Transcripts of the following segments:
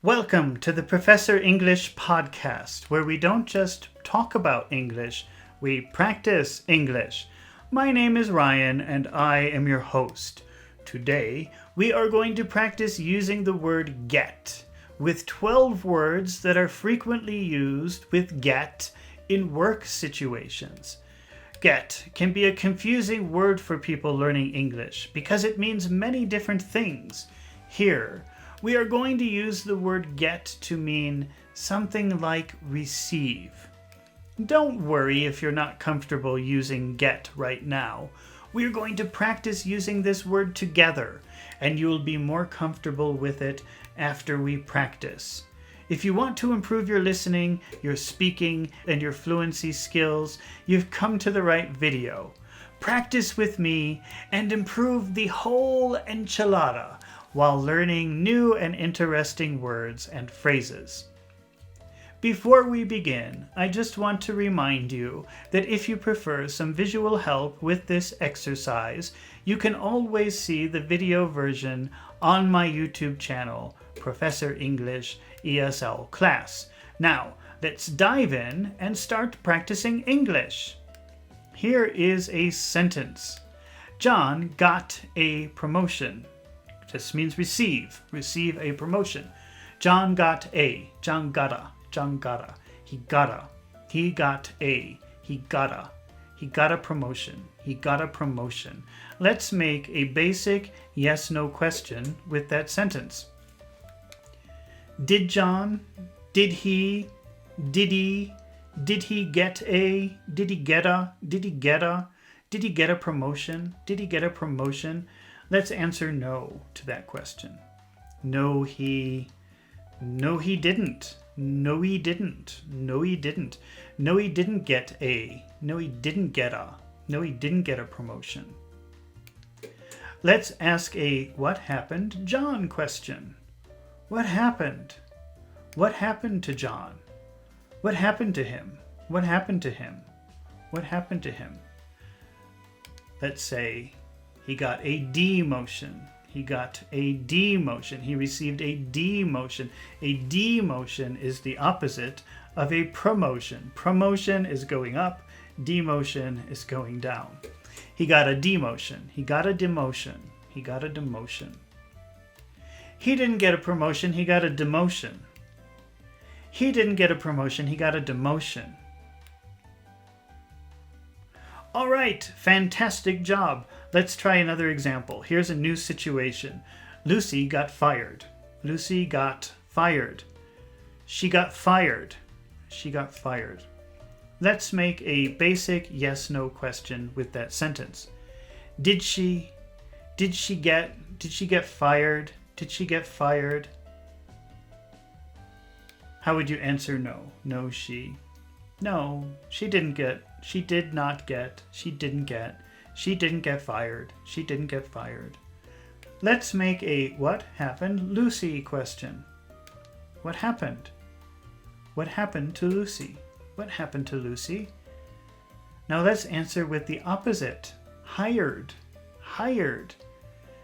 Welcome to the Professor English podcast, where we don't just talk about English, we practice English. My name is Ryan and I am your host. Today, we are going to practice using the word get with 12 words that are frequently used with get in work situations. Get can be a confusing word for people learning English because it means many different things. Here, we are going to use the word get to mean something like receive. Don't worry if you're not comfortable using get right now. We're going to practice using this word together, and you'll be more comfortable with it after we practice. If you want to improve your listening, your speaking, and your fluency skills, you've come to the right video. Practice with me and improve the whole enchilada while learning new and interesting words and phrases. Before we begin, I just want to remind you that if you prefer some visual help with this exercise, you can always see the video version on my YouTube channel, Professor English ESL Class. Now, let's dive in and start practicing English. Here is a sentence. John got a promotion. This means receive a promotion. John got a, John gotta, he got a promotion. Let's make a basic yes/no question with that sentence. Did John, did he get a promotion? Let's answer no to that question. No, he didn't. No, he didn't get a promotion. Let's ask a what happened John question. What happened? What happened to John? What happened to him? Let's say he got a demotion. He received a demotion. A demotion is the opposite of a promotion. Promotion is going up. Demotion is going down. He got a demotion. He got a demotion. He didn't get a promotion. He got a demotion. He didn't get a promotion. He got a demotion. All right, fantastic job. Let's try another example. Here's a new situation. Lucy got fired. She got fired. Let's make a basic yes/no question with that sentence. Did she get fired? How would you answer no? No, she didn't get fired. Let's make a what happened Lucy question. What happened to Lucy? Now let's answer with the opposite. Hired.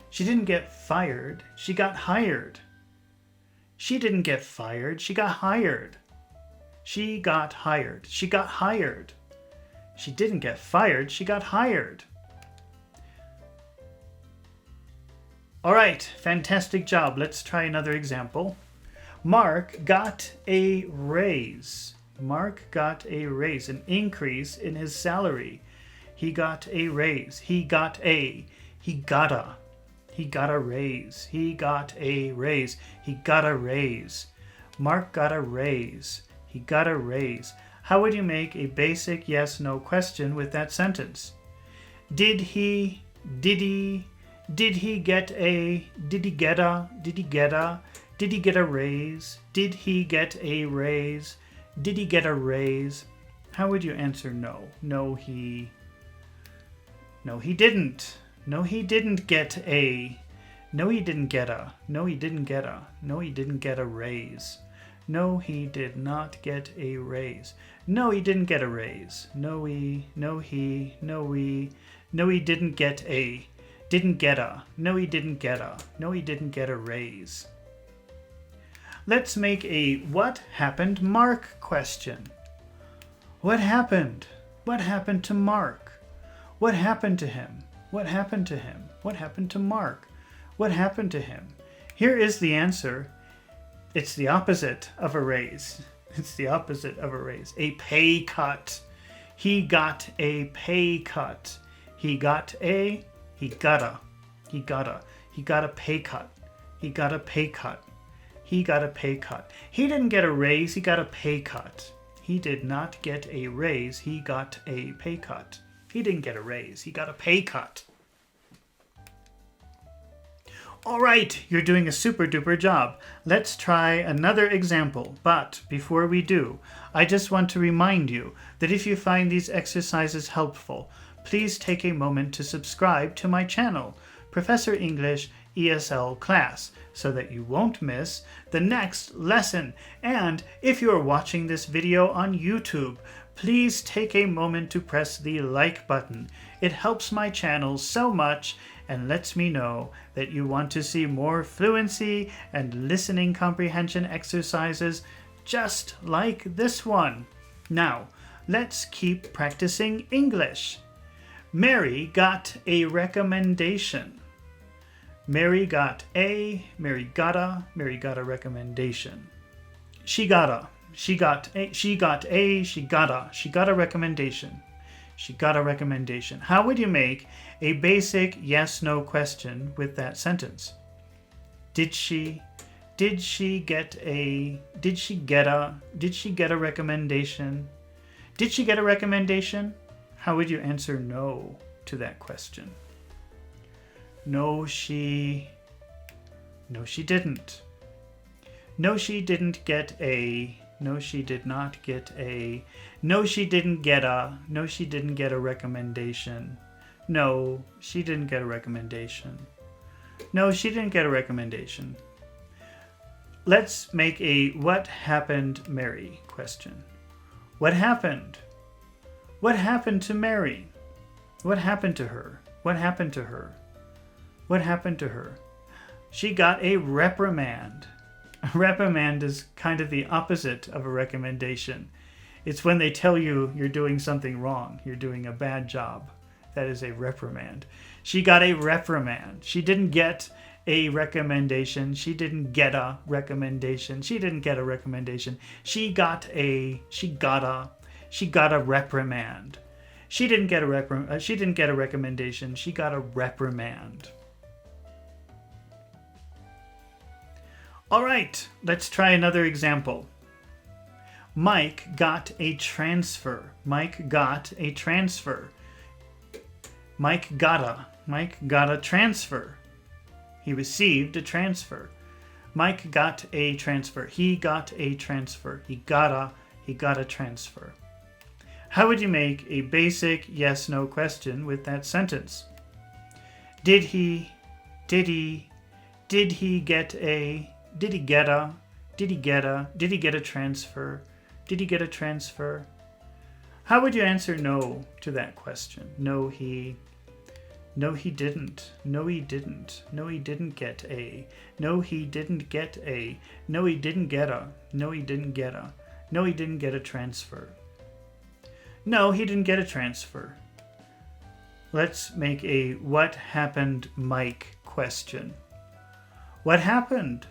She didn't get fired, she got hired. She didn't get fired, she got hired. She didn't get fired, she got hired. All right, fantastic job. Let's try another example. Mark got a raise. An increase in his salary. He got a raise. He got a raise. Mark got a raise. He got a raise. How would you make a basic yes/no question with that sentence? Did he get a raise? Did he get a raise? How would you answer no? No, he didn't. No, he didn't get a raise. No, he did not get a raise. No, he didn't get a raise. No, he didn't get a raise. Let's make a what happened Mark question. What happened? What happened to Mark? What happened to him? What happened to him? What happened to Mark? What happened to him? Here is the answer. It's the opposite of a raise. It's the opposite of a raise. A pay cut. He got a pay cut. He got a pay cut. He got a pay cut. He got a pay cut. He didn't get a raise, he got a pay cut. He did not get a raise, he got a pay cut. He didn't get a raise, he got a pay cut. All right, you're doing a super duper job. Let's try another example. But before we do, I just want to remind you that if you find these exercises helpful, please take a moment to subscribe to my channel, Professor English ESL Class, so that you won't miss the next lesson. And if you are watching this video on YouTube, please take a moment to press the like button. It helps my channel so much and lets me know that you want to see more fluency and listening comprehension exercises just like this one. Now, let's keep practicing English. Mary got a recommendation. Mary got a recommendation. She got a recommendation. She got a recommendation. How would you make a basic yes/no question with that sentence? Did she get a recommendation? Did she get a recommendation? How would you answer no to that question? No, she didn't. No, she didn't get a. No, she did not get a. No, she didn't get a. No, she didn't get a recommendation. No, she didn't get a recommendation. No, she didn't get a recommendation. Let's make a what happened Mary question. What happened? What happened to Mary? What happened to her? What happened to her? What happened to her? She got a reprimand. A reprimand is kind of the opposite of a recommendation. It's when they tell you you're doing something wrong, you're doing a bad job. That is a reprimand. She got a reprimand. She didn't get a recommendation. She didn't get a recommendation. She didn't get a recommendation. She got a reprimand. She didn't get a recommendation. She got a reprimand. All right, let's try another example. Mike got a transfer. Mike got a transfer. Mike got a transfer. He received a transfer. Mike got a transfer. He got a transfer. He got a transfer. How would you make a basic yes/no question with that sentence? Did he get a transfer? Did he get a transfer? How would you answer no to that question? No, he didn't. No, he didn't. No, he didn't get a. No, he didn't get a. No, he didn't get a. No, he didn't get a. No, he didn't get a transfer. No, he didn't get a transfer. Let's make a what happened Mike question. What happened?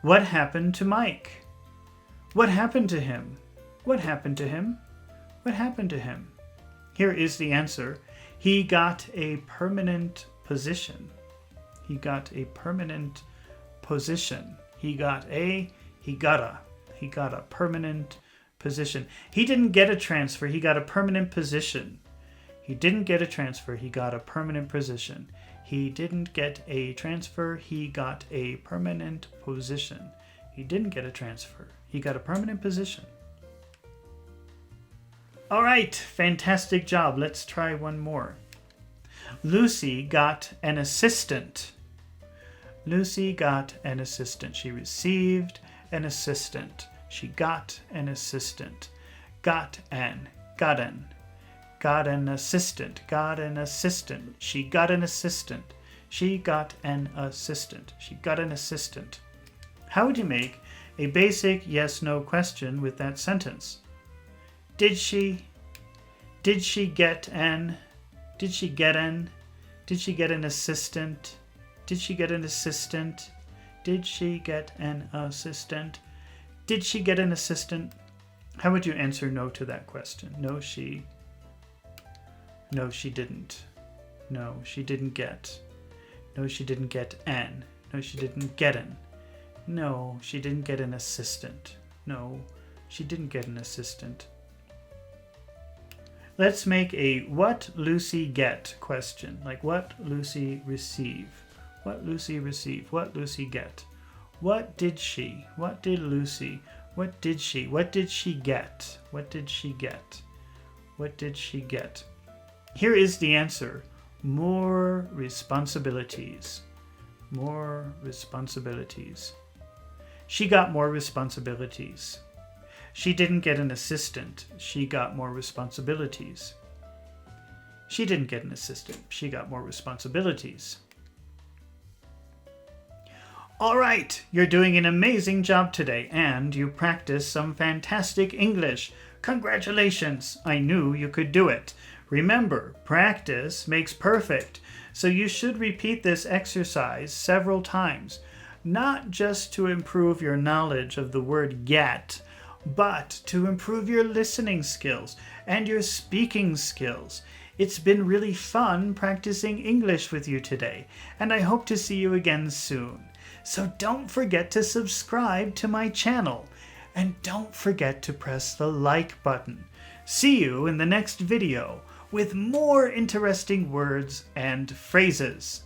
What happened to Mike? What happened to him? What happened to him? What happened to him? Here is the answer. He got a permanent position. He got a permanent position. He got a permanent position. He didn't get a transfer. He got a permanent position. He didn't get a transfer. He got a permanent position. He didn't get a transfer. He got a permanent position. He didn't get a transfer. He got a permanent position. All right, fantastic job. Let's try one more. Lucy got an assistant. Lucy got an assistant. She received an assistant. She got an assistant. Got an assistant. Got an assistant. She got an assistant. She got an assistant. She got an assistant. How would you make a basic yes-no question with that sentence? Did she get an assistant? Did she get an assistant? Did she get an assistant? Did she get an assistant? How would you answer no to that question? No, she didn't. No, she didn't get. No, she didn't get an. No, she didn't get an. No, she didn't get an assistant. No, she didn't get an assistant. Let's make a what Lucy get question. Like what Lucy receive. What Lucy receive. What Lucy get. What did she? What did Lucy? What did she? What did she get? What did she get? What did she get? Here is the answer. More responsibilities. More responsibilities. She got more responsibilities. She didn't get an assistant. She got more responsibilities. She didn't get an assistant. She got more responsibilities. All right, you're doing an amazing job today, and you practiced some fantastic English. Congratulations! I knew you could do it. Remember, practice makes perfect, so you should repeat this exercise several times, not just to improve your knowledge of the word get, but to improve your listening skills and your speaking skills. It's been really fun practicing English with you today, and I hope to see you again soon. So don't forget to subscribe to my channel, and don't forget to press the like button. See you in the next video with more interesting words and phrases.